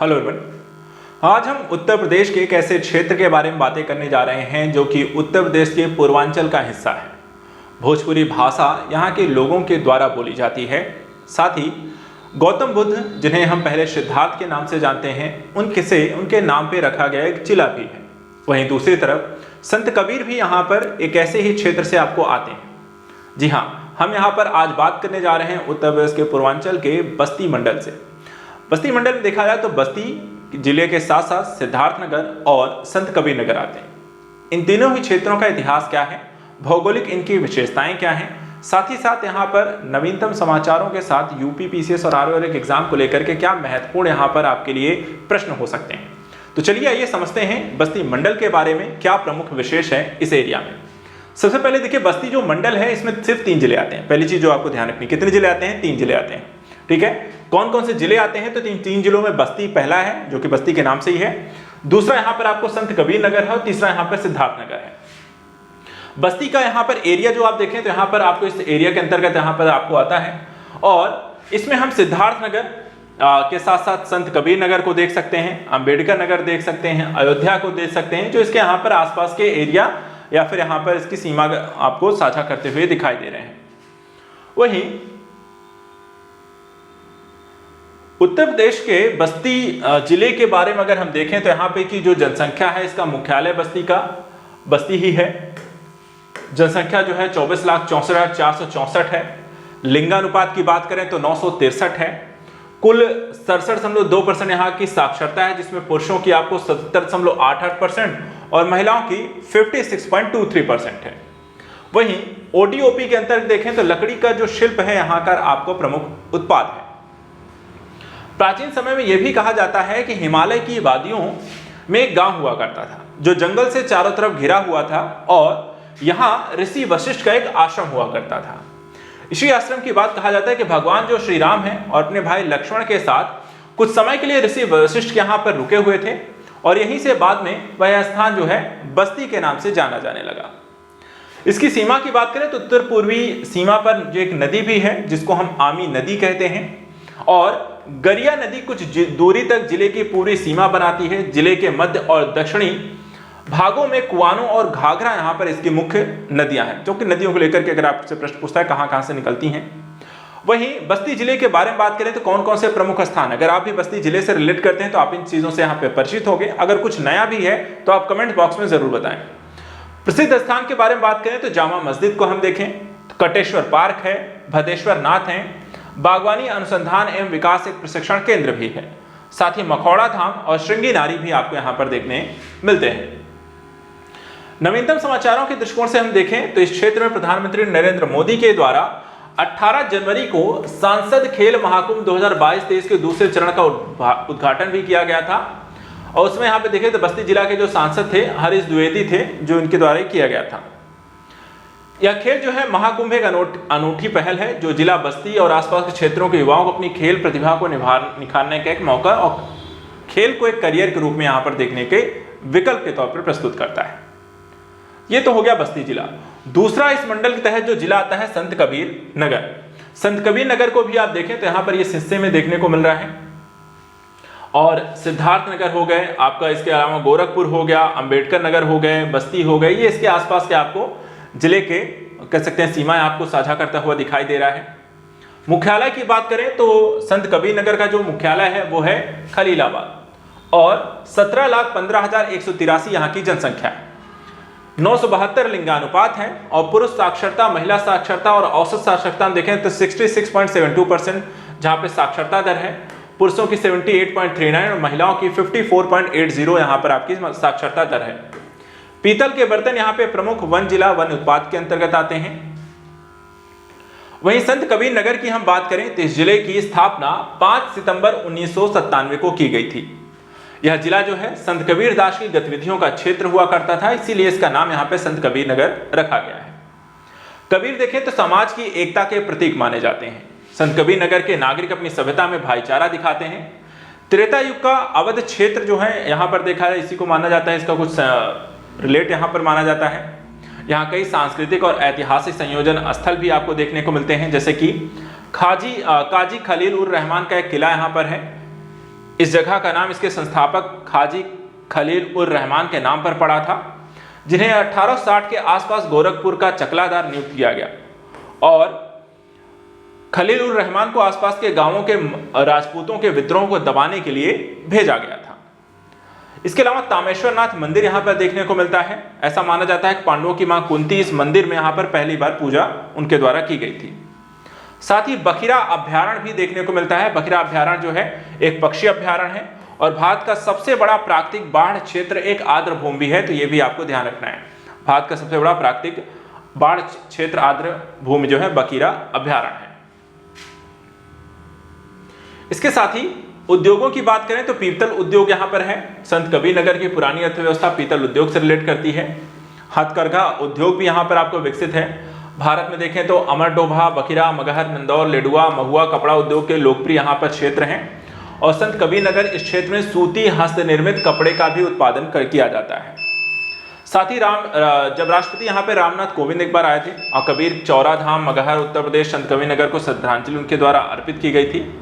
Hello everyone. आज हम उत्तर प्रदेश के एक ऐसे क्षेत्र के बारे में बातें करने जा रहे हैं जो कि उत्तर प्रदेश के पूर्वांचल का हिस्सा है। भोजपुरी भाषा यहाँ के लोगों के द्वारा बोली जाती है। साथ ही गौतम बुद्ध, जिन्हें हम पहले सिद्धार्थ के नाम से जानते हैं, उनके नाम पे रखा गया एक जिला भी है। वहीं दूसरी तरफ संत कबीर भी यहाँ पर एक ऐसे ही क्षेत्र से आपको आते हैं। जी हाँ, हम यहाँ पर आज बात करने जा रहे हैं उत्तर प्रदेश के पूर्वांचल के बस्ती मंडल से। बस्ती मंडल में देखा जाए तो बस्ती जिले के साथ साथ सिद्धार्थनगर और संत कबीर नगर आते हैं। इन तीनों ही क्षेत्रों का इतिहास क्या है, भौगोलिक इनकी विशेषताएं क्या हैं, साथ ही साथ यहाँ पर नवीनतम समाचारों के साथ यूपी पीसीएस और आरओआर के एग्जाम को लेकर के क्या महत्वपूर्ण यहाँ पर आपके लिए प्रश्न हो सकते हैं। तो चलिए आइए समझते हैं बस्ती मंडल के बारे में क्या प्रमुख विशेष है इस एरिया में। सबसे पहले देखिए, बस्ती जो मंडल है इसमें सिर्फ 3 जिले आते हैं। पहली चीज जो आपको ध्यान रखनी, कितने जिले आते हैं? 3 जिले आते हैं। ठीक है, कौन कौन से जिले आते हैं? तो 3 जिलों में बस्ती पहला है जो कि बस्ती के नाम से ही है, दूसरा यहाँ पर आपको संत कबीर नगर है और तीसरा यहाँ पर सिद्धार्थ नगर है। बस्ती का यहाँ पर एरिया जो आप देखें तो यहाँ पर आपको इस एरिया के अंतर्गत यहाँ पर आपको आता है और इसमें हम सिद्धार्थ नगर के साथ साथ संत कबीर नगर को देख सकते हैं, अंबेडकर नगर देख सकते हैं, अयोध्या को देख सकते हैं, जो इसके यहाँ पर आसपास के एरिया या फिर यहाँ पर इसकी सीमा आपको साझा करते हुए दिखाई दे रहे हैं। वहीं उत्तर प्रदेश के बस्ती जिले के बारे में अगर हम देखें तो यहाँ पे की जो जनसंख्या है, इसका मुख्यालय बस्ती ही है। जनसंख्या जो है 24,64,464 है। लिंगानुपात की बात करें तो 963 है। कुल 67.2% यहाँ की साक्षरता है, जिसमें पुरुषों की आपको 77.88% और महिलाओं की 56.23% है। वहीं ओडीओपी के अंतर्गत देखें तो लकड़ी का जो शिल्प है यहाँ का आपको प्रमुख उत्पाद है। प्राचीन समय में यह भी कहा जाता है कि हिमालय की वादियों में एक गांव हुआ करता था जो जंगल से चारों तरफ घिरा हुआ था और यहाँ ऋषि वशिष्ठ का एक आश्रम हुआ करता था। इसी आश्रम की बात कहा जाता है कि भगवान जो श्री राम हैं और अपने भाई लक्ष्मण के साथ कुछ समय के लिए ऋषि वशिष्ठ यहाँ पर रुके हुए थे और यहीं से बाद में वह स्थान जो है बस्ती के नाम से जाना जाने लगा। इसकी सीमा की बात करें तो उत्तर पूर्वी सीमा पर जो एक नदी भी है जिसको हम आमी नदी कहते हैं और गरिया नदी कुछ दूरी तक जिले की पूरी सीमा बनाती है। जिले के मध्य और दक्षिणी भागों में कुआनो और घाघरा यहाँ पर इसकी मुख्य नदियां हैं, जो कि नदियों को लेकर के अगर आपसे प्रश्न पूछता है कहां से निकलती हैं। वहीं बस्ती जिले के बारे में बात करें तो कौन कौन से प्रमुख स्थान, अगर आप भी बस्ती जिले से रिलेट करते हैं तो आप इन चीजों से यहाँ पे परिचित होंगे। अगर कुछ नया भी है तो आप कमेंट बॉक्स में जरूर बताएं। प्रसिद्ध स्थान के बारे में बात करें तो जामा मस्जिद को हम देखें तो कटेश्वर पार्क है, भदेश्वर नाथ है, बागवानी अनुसंधान एवं विकास एक प्रशिक्षण केंद्र भी है, साथ ही मखौड़ा धाम और श्रृंगी नारी भी आपको यहाँ पर देखने मिलते हैं। नवीनतम समाचारों के दृष्टिकोण से हम देखें तो इस क्षेत्र में प्रधानमंत्री नरेंद्र मोदी के द्वारा 18 जनवरी को सांसद खेल महाकुंभ 2022-23 के दूसरे चरण का उद्घाटन भी किया गया था और उसमें यहाँ पे देखें तो बस्ती जिला के जो सांसद थे हरीश द्विवेदी थे, जो इनके द्वारा किया गया था। यह खेल जो है महाकुंभ एक अनूठी पहल है जो जिला बस्ती और आसपास के क्षेत्रों के युवाओं को अपनी खेल प्रतिभा को निखारने का एक मौका और खेल को एक करियर के रूप में यहाँ पर देखने के विकल्प के तौर पर प्रस्तुत करता है। ये तो हो गया बस्ती जिला। दूसरा इस मंडल के तहत जो जिला आता है संत कबीर नगर। संत कबीर नगर को भी आप देखें तो यहाँ पर ये हिस्से में देखने को मिल रहा है और सिद्धार्थ नगर हो गए आपका, इसके अलावा गोरखपुर हो गया, अंबेडकर नगर हो गए, बस्ती हो गए, ये इसके आसपास के आपको जिले के कह सकते हैं सीमाएं आपको साझा करता हुआ दिखाई दे रहा है। मुख्यालय की बात करें तो संत कबीर नगर का जो मुख्यालय है वो है खलीलाबाद और 17,15,183 यहाँ की जनसंख्या है। 972 लिंगानुपात है और पुरुष साक्षरता, महिला साक्षरता और औसत साक्षरता हम देखें तो 66.72% जहां पे साक्षरता दर है। पुरुषों की 78.39 और महिलाओं की 54.80 यहां पर आपकी साक्षरता दर है। पीतल के बर्तन यहां पे प्रमुख वन जिला वन उत्पाद के अंतर्गत आते हैं। वहीं संत कबीर नगर की हम बात करें तो इस जिले की स्थापना 5 सितंबर 1997 को की गई थी। यह जिला जो है संत कबीर दास की गतिविधियों का क्षेत्र हुआ करता था, इसीलिए इसका नाम यहाँ पे संत कबीर नगर रखा गया है। कबीर देखें तो समाज की एकता के प्रतीक माने जाते हैं। संत कबीर नगर के नागरिक अपनी सभ्यता में भाईचारा दिखाते हैं। त्रेता युग का अवध क्षेत्र जो है यहाँ पर देखा जाए इसी को माना जाता है, इसका कुछ रिलेट यहाँ पर माना जाता है। यहाँ कई सांस्कृतिक और ऐतिहासिक संयोजन स्थल भी आपको देखने को मिलते हैं, जैसे कि काजी खलील उर रहमान का एक किला यहाँ पर है। इस जगह का नाम इसके संस्थापक खाजी खलील उर रहमान के नाम पर पड़ा था, जिन्हें 1860 के आसपास गोरखपुर का चकलादार नियुक्त किया गया और खलील उर रहमान को आसपास के गांवों के राजपूतों के विद्रोह को दबाने के लिए भेजा गया था। इसके अलावा तामेश्वर नाथ मंदिर यहां पर देखने को मिलता है। ऐसा माना जाता है कि पांडवों की मां कुंती इस मंदिर में यहां पर पहली बार पूजा उनके द्वारा की गई थी। साथ ही बखिरा अभ्यारण्य भी देखने को मिलता है। बखिरा अभ्यारण्य जो है एक पक्षी अभ्यारण्य है और भारत का सबसे बड़ा प्राकृतिक बाढ़ क्षेत्र एक आर्द्र भूमि भी है, तो यह भी आपको ध्यान रखना है। भारत का सबसे बड़ा प्राकृतिक बाढ़ क्षेत्र आर्द्र भूमि जो है बखिरा अभ्यारण्य है। इसके साथ ही उद्योगों की बात करें तो पीतल उद्योग यहां पर है। संत कबीर नगर की पुरानी अर्थव्यवस्था पीतल उद्योग से रिलेट करती है। हथकरघा उद्योग भी यहां पर आपको विकसित है। भारत में देखें तो अमरडोभा, बखिरा, मगहर, मंदौर, लेडुआ, महुआ कपड़ा उद्योग के लोकप्रिय यहां पर क्षेत्र हैं और संत कबीर नगर इस क्षेत्र में सूती हस्त निर्मित कपड़े का भी उत्पादन किया जाता है। साथ ही जब राष्ट्रपति यहाँ पे रामनाथ कोविंद एक बार आए थे और कबीर चौरा धाम मगहर उत्तर प्रदेश संत कबीर नगर को श्रद्धांजलि उनके द्वारा अर्पित की गई थी।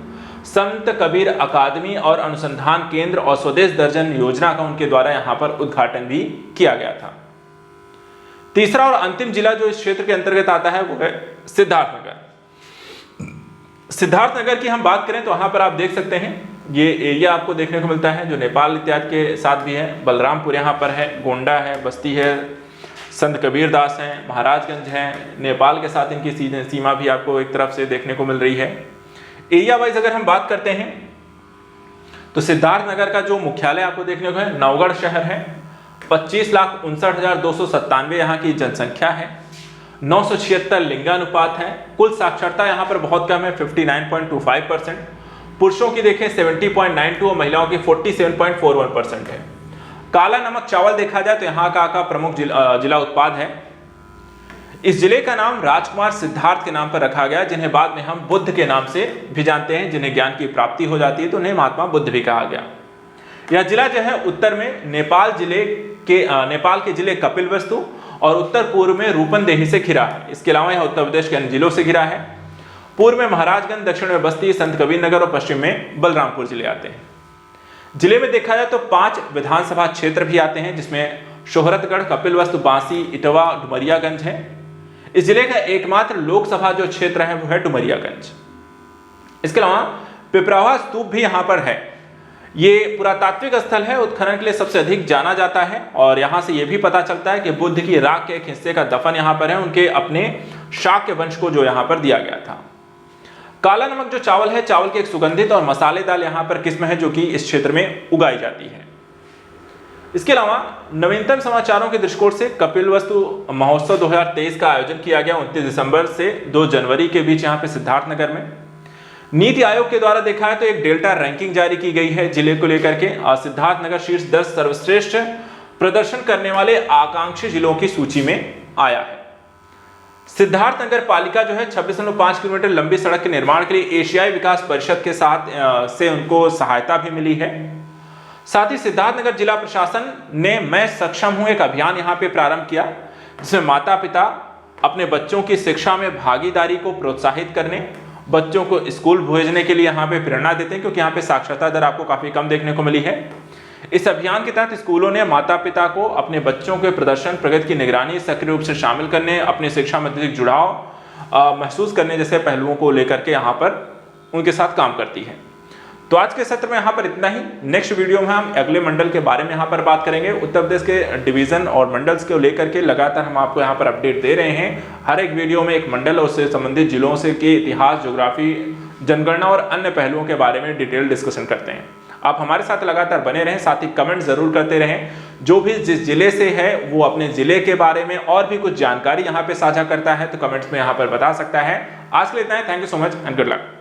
संत कबीर अकादमी और अनुसंधान केंद्र और स्वदेश दर्शन योजना का उनके द्वारा यहाँ पर उद्घाटन भी किया गया था। तीसरा और अंतिम जिला जो इस क्षेत्र के अंतर्गत आता है वो है सिद्धार्थनगर। सिद्धार्थनगर की हम बात करें तो वहां पर आप देख सकते हैं ये एरिया आपको देखने को मिलता है जो नेपाल इत्यादि के साथ भी है। बलरामपुर यहाँ पर है, गोंडा है, बस्ती है, संत कबीरदास हैं, महाराजगंज है, नेपाल के साथ इनकी सीमा भी आपको एक तरफ से देखने को मिल रही है। एरिया वाइज अगर हम बात करते हैं तो सिद्धार्थनगर का जो मुख्यालय आपको देखने को है नवगढ़ शहर है। 25,59,297 यहाँ की जनसंख्या है। 976 लिंगानुपात है। कुल साक्षरता यहाँ पर बहुत कम है 59.25%। पुरुषों की देखें 70.92 और महिलाओं की 47.41% है। काला नमक चावल देखा जाए तो यहाँ का प्रमुख जिला उत्पाद है। इस जिले का नाम राजकुमार सिद्धार्थ के नाम पर रखा गया, जिन्हें बाद में हम बुद्ध के नाम से भी जानते हैं। जिन्हें ज्ञान की प्राप्ति हो जाती है तो उन्हें महात्मा बुद्ध भी कहा गया। यह जिला जो है उत्तर में नेपाल के जिले कपिलवस्तु और उत्तर पूर्व में रूपनदेही से घिरा है। इसके अलावा यह उत्तर प्रदेश के अन्य जिलों से घिरा है। पूर्व में महाराजगंज, दक्षिण में बस्ती, संत कबीर नगर और पश्चिम में बलरामपुर जिले आते हैं। जिले में देखा जाए तो 5 विधानसभा क्षेत्र भी आते हैं, जिसमें शोहरतगढ़, कपिलवस्तु, बांसी, इटवा, डुमरियागंज है। इस जिले का एकमात्र लोकसभा जो क्षेत्र है वो है डुमरियागंज। इसके अलावा पिपरावा स्तूप भी यहाँ पर है। ये पुरातात्विक स्थल है, उत्खनन के लिए सबसे अधिक जाना जाता है और यहाँ से ये भी पता चलता है कि बुद्ध की राख के एक हिस्से का दफन यहाँ पर है, उनके अपने शाक्य वंश को जो यहाँ पर दिया गया था। काला नमक जो चावल है, चावल की एक सुगंधित और मसालेदार यहाँ पर किस्म है जो कि इस क्षेत्र में उगाई जाती है। इसके अलावा नवीनतम समाचारों के दृष्टिकोण से कपिलवस्तु महोत्सव 2023 का आयोजन किया गया 29 दिसंबर से 2 जनवरी के बीच यहाँ पे सिद्धार्थनगर में। नीति आयोग के द्वारा देखा है तो एक डेल्टा रैंकिंग जारी की गई है जिले को लेकर के और सिद्धार्थनगर शीर्ष 10 सर्वश्रेष्ठ प्रदर्शन करने वाले आकांक्षी जिलों की सूची में आया है। सिद्धार्थनगर पालिका जो है 26.5 किलोमीटर लंबी सड़क के निर्माण के लिए एशियाई विकास परिषद के साथ से उनको सहायता भी मिली है। साथ ही सिद्धार्थनगर जिला प्रशासन ने मैं सक्षम हूं एक अभियान यहाँ पे प्रारंभ किया, जिसमें माता पिता अपने बच्चों की शिक्षा में भागीदारी को प्रोत्साहित करने, बच्चों को स्कूल भेजने के लिए यहाँ पे प्रेरणा देते हैं, क्योंकि यहाँ पे साक्षरता दर आपको काफी कम देखने को मिली है। इस अभियान के तहत स्कूलों ने माता पिता को अपने बच्चों के प्रदर्शन, प्रगति की निगरानी सक्रिय रूप से शामिल करने, अपने शिक्षा में अधिक जुड़ाव महसूस करने जैसे पहलुओं को लेकर के यहाँ पर उनके साथ काम करती है। तो आज के सत्र में यहाँ पर इतना ही। नेक्स्ट वीडियो में हम अगले मंडल के बारे में यहाँ पर बात करेंगे। उत्तर प्रदेश के डिवीजन और मंडल्स को लेकर के लगातार हम आपको यहाँ पर अपडेट दे रहे हैं। हर एक वीडियो में एक मंडल और उससे संबंधित जिलों से के इतिहास, ज्योग्राफी, जनगणना और अन्य पहलुओं के बारे में डिटेल डिस्कशन करते हैं। आप हमारे साथ लगातार बने रहें, साथ ही कमेंट जरूर करते रहें। जो भी जिस जिले से है वो अपने जिले के बारे में और भी कुछ जानकारी यहाँ पे साझा करता है तो कमेंट्स में यहाँ पर बता सकता है। आज के लिए इतना ही। Thank you so much and good luck.